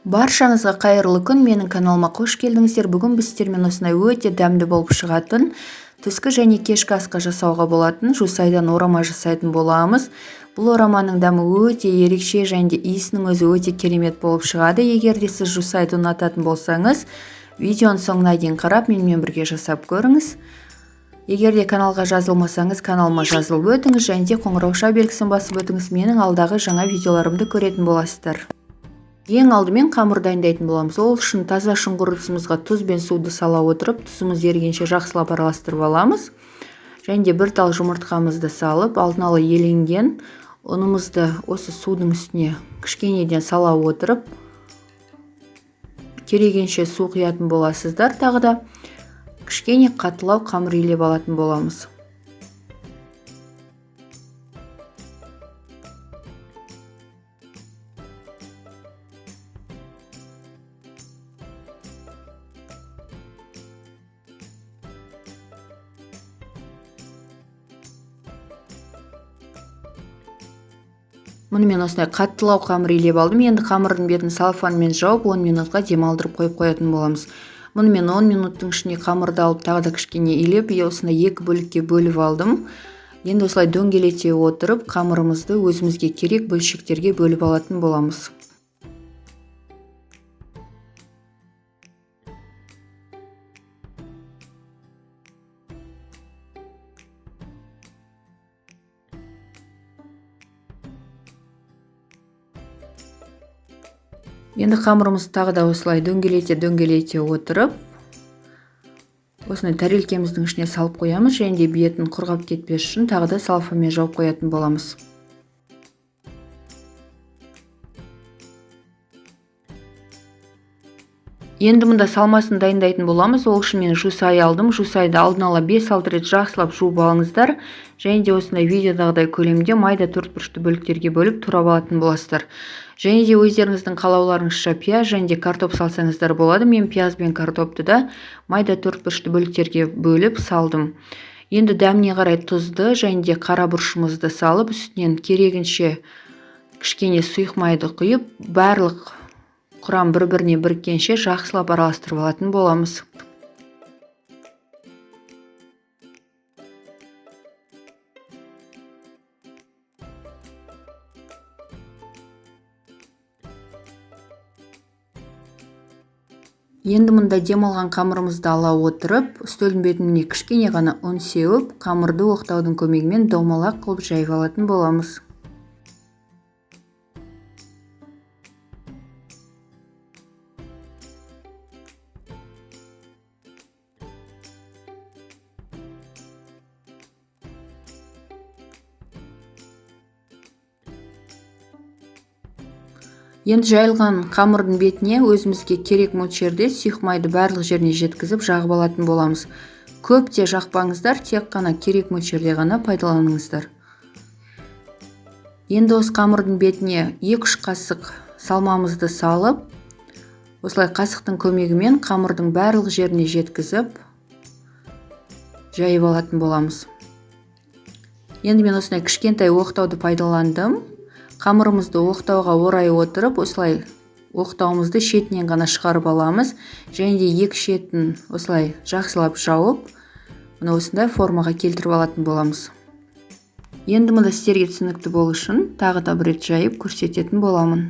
Баршаңызға қайырлы күн, менің каналыма қош келдіңіздер. Бүгін біз сіздермен осындай өте дәмді болып шығатын түскі және кешкі асқа жасауға болатын жусайдан орама жасайтын боламыз. Бұл ораманың дәмі өте ерекше және де иісінің өзі өте керемет болып шығады. Егер де сіз жусайды ұнататын болсаңыз, видеоның соңына дейін қарап менімен бірге жасап көріңіз. Егер де каналға жазылмасаңыз, каналыма жазылып өтіңіз және де қоңырауша белгісін басып өтіңіз. Менің алдағы жаңа видеоларымды көретін боласыздар. Ең алдымен қамыр дайындайтын боламыз. Ол үшін таза шұңғыр ыдысымызға тұз бен суды сала отырып, тұзымыз ерігенше жақсылап араластырып аламыз. Және де бір тал жұмыртқамызды салып, алдын ала еленген ұнымызды осы судың үстіне кішкенеден сала отырып, керегенше су құятын боласыздар. Тағы да кішкене қатылау қамыр илеп алатын боламыз. Мұнымен осындай қаттылау қамыр илеп алдым. Енді қамырдың бетін салфанмен жауып 10 минутқа демалдырып қойып қоятын боламыз. Мұнымен 10 минуттың ішіне қамырды алып тағы да кішкене илеп, осындай екі бөлікке бөліп алдым. Енді осылай дөңгелете отырып, қамырымызды өзімізге керек бөлшектерге бөліп алатын боламыз. Енді қамырымызды тағы да осылай дөңгелете отырып, осындай тәрелкеміздің ішіне салып қоямыз және де бетін құрғап кетпес үшін тағы да салфамен жауып қоятын боламыз. Енді мұнда салмасын дайындайтын боламыз. Ол үшін мен жусай алдым. Жусайды алдын ала 5-6 рет жақсылап жуып алыңыздар. Және де осындай видеодағыдай көлемде майда төртбұрышты бөліктерге бөліп турап алатын боласыздар. Және де өздеріңіздің қалауларыңызша пияз және де картоп салсаңыздар болады. Мен пияз бен картопты да майда төртбұрышты бөліктерге бөліп салдым. Енді дәміне қарай тұзды және де қара бұрышымызды салып, үстінен керегінше кішкене сұйық майды құйып, барлық құрам бір-біріне біріккенше жақсылап араластырып алатын боламыз. Енді мұнда демалған қамырымызды ала отырып, үстелдің бетіне кішкене ғана ұн сеуіп, қамырды оқтаудың көмегімен домалақ қылып жайып алатын боламыз. Енді жайылған қамырдың бетіне өзімізге керек мөлшерде сұйық майды барлық жеріне жеткізіп жағып алатын боламыз. Көп те жақпаңыздар, тек қана керек мөлшерде ғана пайдаланыңыздар. Енді осы қамырдың бетіне 2-3 қасық салмамызды салып, осылай қасықтың көмегімен қамырдың барлық жеріне жеткізіп жайып алатын боламыз. Енді мен осындай кішкентай оқтауды пайдаландым. Қамырымызды оқтауға орай отырып, осылай оқтауымызды шетінен ғана шығарып аламыз. Және де екі шетін осылай жақсылап жауып, осындай формаға келтіріп алатын боламыз. Енді мұнда сіздерге түсінікті болу үшін тағы да бір рет жайып көрсететін боламын.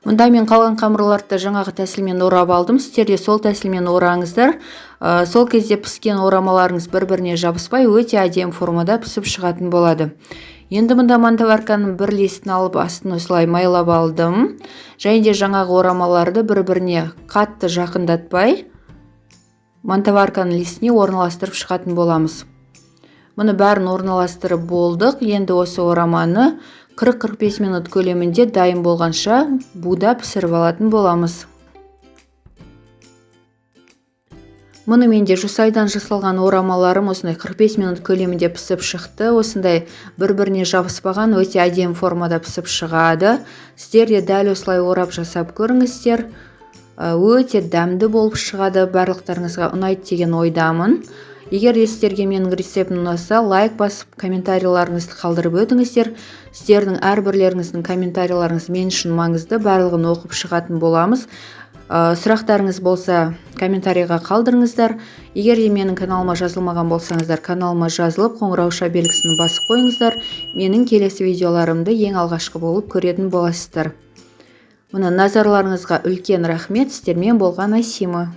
Мында мен қалған қамырларды жаңағы тәсілмен орап алдым. Сіздер де сол тәсілмен ораңыздар. Сол кезде піскен орамаларыңыз бір-біріне жабыспай өте әдемі формада пісіп шығатын болады. Енді мұнда мантаварканың бір листін алып астын осылай майлап алдым. Және де жаңағы орамаларды бір-біріне қатты жақындатпай мантаварканың листіне орналастырып шығатын боламыз. Мұны бәрін орналастырып болдық. Енді осы ораманы 40-45 минут көлемінде дайын болғанша буда пісіріп алатын боламыз. Мұны менде жусайдан жасалған орамаларым осындай 45 минут көлемінде пісіп шықты. Осындай бір-біріне жабыспаған өте әдемі формада пісіп шығады. Сіздер де дәл осылай орап жасап көріңіздер. Өте дәмді болып шығады. Барлықтарыңызға ұнайды деген ойдамын. Егер сіздерге менің рецептім ұнаса, лайк басып, комментарийларыңызды қалдырып өтіңіздер. Сіздердің әрбірлеріңіздің комментарийларыңыз мен үшін маңызды, барлығын оқып шығатын боламыз. Сұрақтарыңыз болса, комментарийға қалдырыңыздар. Егер де менің каналыма жазылмаған болсаңыздар, каналыма жазылып, қоңырауша белгісін басып қойыңыздар. Менің келесі видеоларымды ең алғашқы болып көретін боласыздар. Мұны назарларыңызға үлкен рахмет. Сіздермен болған Асима.